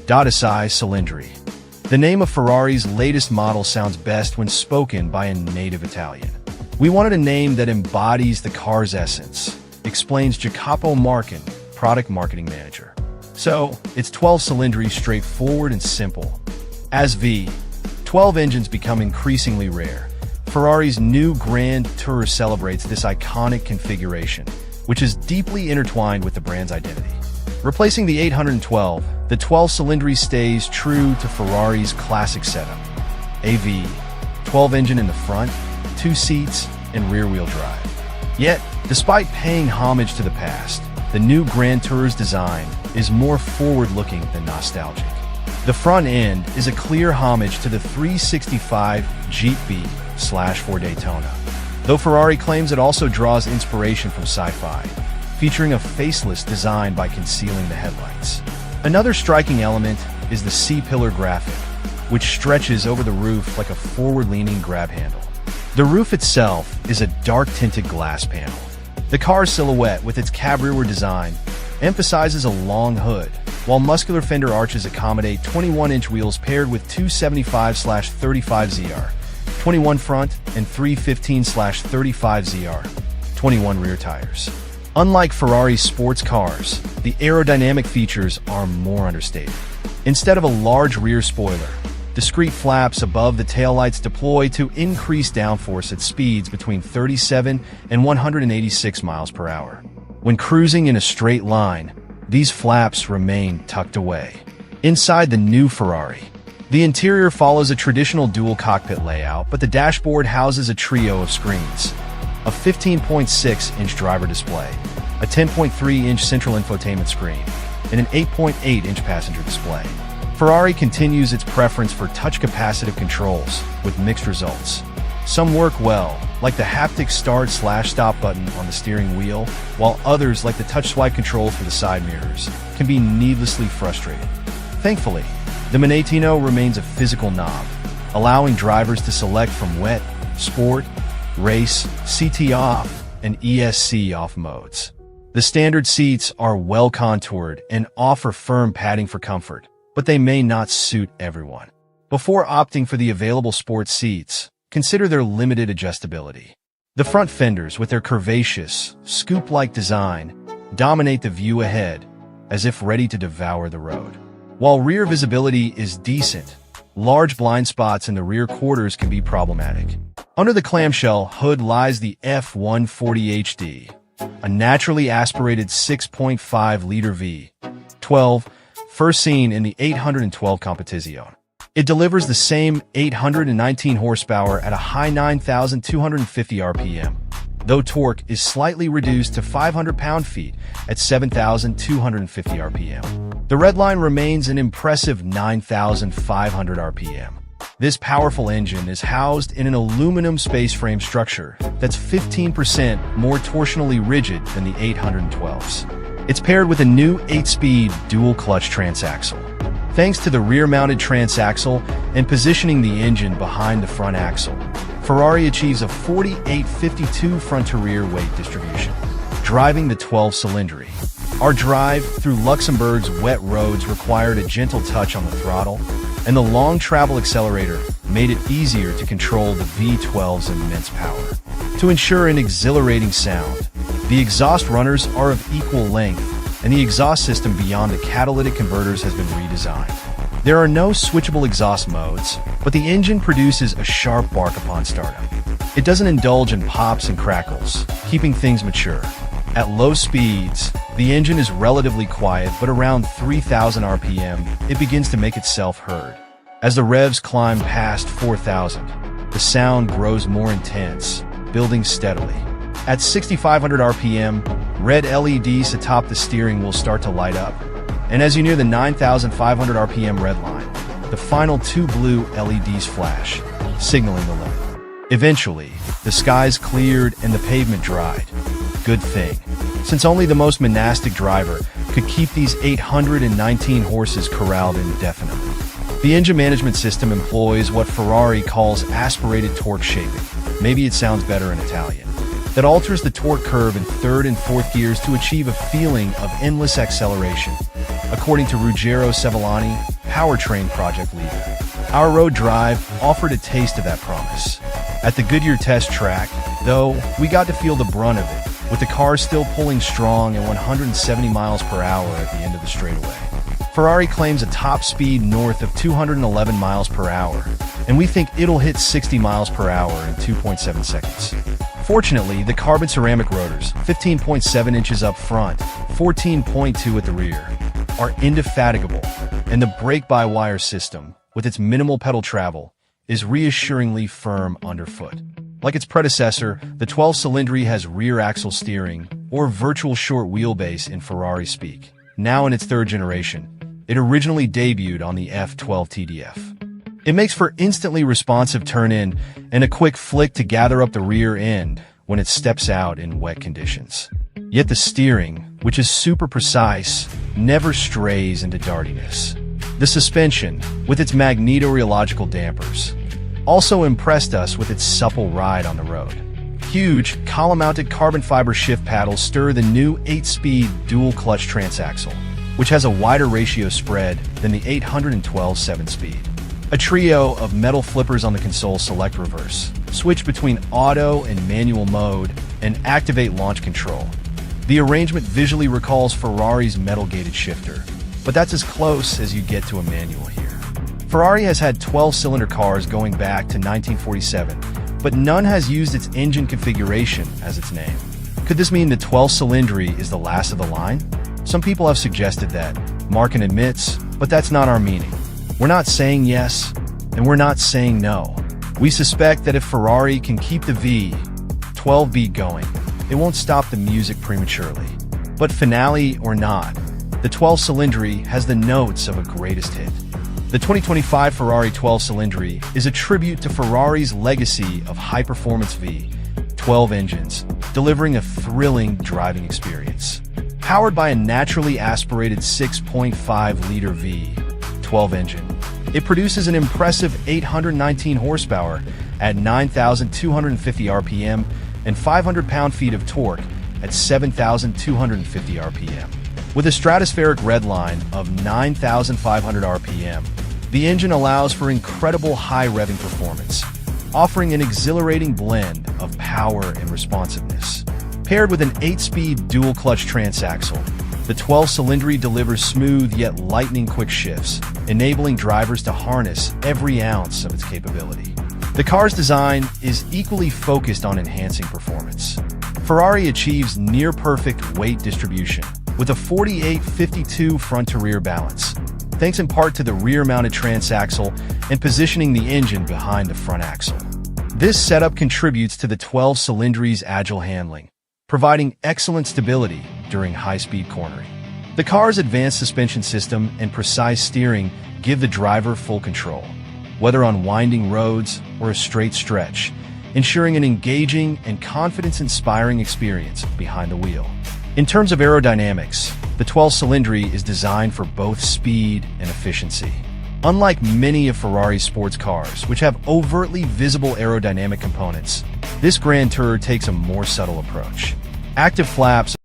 12Cilindri. The name of Ferrari's latest model sounds best when spoken by a native Italian. We wanted a name that embodies the car's essence, explains Jacopo Markin, product marketing manager. So, it's 12Cilindri, straightforward and simple. As V12 engines become increasingly rare, Ferrari's new Grand Tourer celebrates this iconic configuration, which is deeply intertwined with the brand's identity. Replacing the 812, the 12Cilindri stays true to Ferrari's classic setup. A V12 engine in the front, 2 seats, and rear-wheel drive. Yet, despite paying homage to the past, the new Grand Tourer's design is more forward-looking than nostalgic. The front end is a clear homage to the 365 GP/4 Daytona, though Ferrari claims it also draws inspiration from sci-fi, featuring a faceless design by concealing the headlights. Another striking element is the C-pillar graphic, which stretches over the roof like a forward-leaning grab handle. The roof itself is a dark-tinted glass panel. The car's silhouette, with its cab rearward design, emphasizes a long hood, while muscular fender arches accommodate 21-inch wheels paired with 275/35ZR, 21 front, and 315/35ZR, 21 rear tires. Unlike Ferrari's sports cars, the aerodynamic features are more understated. Instead of a large rear spoiler, discrete flaps above the taillights deploy to increase downforce at speeds between 37 and 186 miles per hour. When cruising in a straight line, these flaps remain tucked away. Inside the new Ferrari, the interior follows a traditional dual cockpit layout, but the dashboard houses a trio of screens: a 15.6-inch driver display, a 10.3-inch central infotainment screen, and an 8.8-inch passenger display. Ferrari continues its preference for touch capacitive controls, with mixed results. Some work well, like the haptic start/stop button on the steering wheel, while others, like the touch swipe control for the side mirrors, can be needlessly frustrating. Thankfully, the Manettino remains a physical knob, allowing drivers to select from wet, sport, race, CT off, and ESC off modes. The standard seats are well contoured and offer firm padding for comfort, but they may not suit everyone. Before opting for the available sports seats, consider their limited adjustability. The front fenders, with their curvaceous, scoop-like design, dominate the view ahead, as if ready to devour the road. While rear visibility is decent, large blind spots in the rear quarters can be problematic. Under the clamshell hood lies the F140HD, a naturally aspirated 6.5-liter V12, first seen in the 812 Competizione. It delivers the same 819 horsepower at a high 9,250 RPM, though torque is slightly reduced to 500 pound-feet at 7,250 RPM. The redline remains an impressive 9,500 RPM. This powerful engine is housed in an aluminum space frame structure that's 15% more torsionally rigid than the 812s. It's paired with a new 8-speed dual-clutch transaxle. Thanks to the rear-mounted transaxle and positioning the engine behind the front axle, Ferrari achieves a 48-52 front-to-rear weight distribution. Driving the 12Cilindri. Our drive through Luxembourg's wet roads required a gentle touch on the throttle, and the long travel accelerator made it easier to control the V12's immense power. To ensure an exhilarating sound, the exhaust runners are of equal length, and the exhaust system beyond the catalytic converters has been redesigned. There are no switchable exhaust modes, but the engine produces a sharp bark upon startup. It doesn't indulge in pops and crackles, keeping things mature. At low speeds, the engine is relatively quiet, but around 3,000 RPM, it begins to make itself heard. As the revs climb past 4,000, the sound grows more intense, building steadily. At 6,500 RPM, red LEDs atop the steering will start to light up, and as you near the 9,500 RPM red line, the final 2 blue LEDs flash, signaling the limit. Eventually, the skies cleared and the pavement dried. Good thing, since only the most monastic driver could keep these 819 horses corralled indefinitely. The engine management system employs what Ferrari calls aspirated torque shaping. Maybe it sounds better in Italian. That alters the torque curve in third and fourth gears to achieve a feeling of endless acceleration. According to Ruggero Sevillani, powertrain project leader. Our road drive offered a taste of that promise. At the Goodyear test track, though, we got to feel the brunt of it, with the car still pulling strong at 170 miles per hour at the end of the straightaway. Ferrari claims a top speed north of 211 miles per hour, and we think it'll hit 60 miles per hour in 2.7 seconds. Fortunately, the carbon ceramic rotors, 15.7 inches up front, 14.2 at the rear, are indefatigable, and the brake-by-wire system, with its minimal pedal travel, is reassuringly firm underfoot. Like its predecessor, the 12Cilindri has rear axle steering, or virtual short wheelbase in Ferrari speak. Now in its third generation, it originally debuted on the F12 TDF. It makes for instantly responsive turn-in and a quick flick to gather up the rear end when it steps out in wet conditions. Yet the steering, which is super precise, never strays into dardiness. The suspension, with its magneto-rheological dampers, also impressed us with its supple ride on the road. Huge, column-mounted carbon fiber shift paddles stir the new 8-speed dual-clutch transaxle, which has a wider ratio spread than the 812 7-speed. A trio of metal flippers on the console select reverse, switch between auto and manual mode, and activate launch control. The arrangement visually recalls Ferrari's metal-gated shifter, but that's as close as you get to a manual here. Ferrari has had 12-cylinder cars going back to 1947, but none has used its engine configuration as its name. Could this mean the 12-Cilindri is the last of the line? Some people have suggested that. Markin admits, but that's not our meaning. We're not saying yes, and we're not saying no. We suspect that if Ferrari can keep the V12 beat going, it won't stop the music prematurely. But finale or not, the 12-Cilindri has the notes of a greatest hit. The 2025 Ferrari 12-Cilindri is a tribute to Ferrari's legacy of high-performance V12 engines, delivering a thrilling driving experience. Powered by a naturally aspirated 6.5-liter V12 engine, it produces an impressive 819 horsepower at 9,250 RPM and 500 pound-feet of torque at 7,250 RPM. With a stratospheric redline of 9,500 RPM, the engine allows for incredible high revving performance, offering an exhilarating blend of power and responsiveness. Paired with an 8-speed dual-clutch transaxle, the 12-Cilindri delivers smooth yet lightning-quick shifts, enabling drivers to harness every ounce of its capability. The car's design is equally focused on enhancing performance. Ferrari achieves near-perfect weight distribution with a 48-52 front-to-rear balance, thanks in part to the rear-mounted transaxle and positioning the engine behind the front axle. This setup contributes to the 12-Cilindri's agile handling, providing excellent stability during high-speed cornering. The car's advanced suspension system and precise steering give the driver full control, whether on winding roads or a straight stretch, ensuring an engaging and confidence-inspiring experience behind the wheel. In terms of aerodynamics, the 12-Cilindri is designed for both speed and efficiency. Unlike many of Ferrari's sports cars, which have overtly visible aerodynamic components, this Grand Tour takes a more subtle approach. Active flaps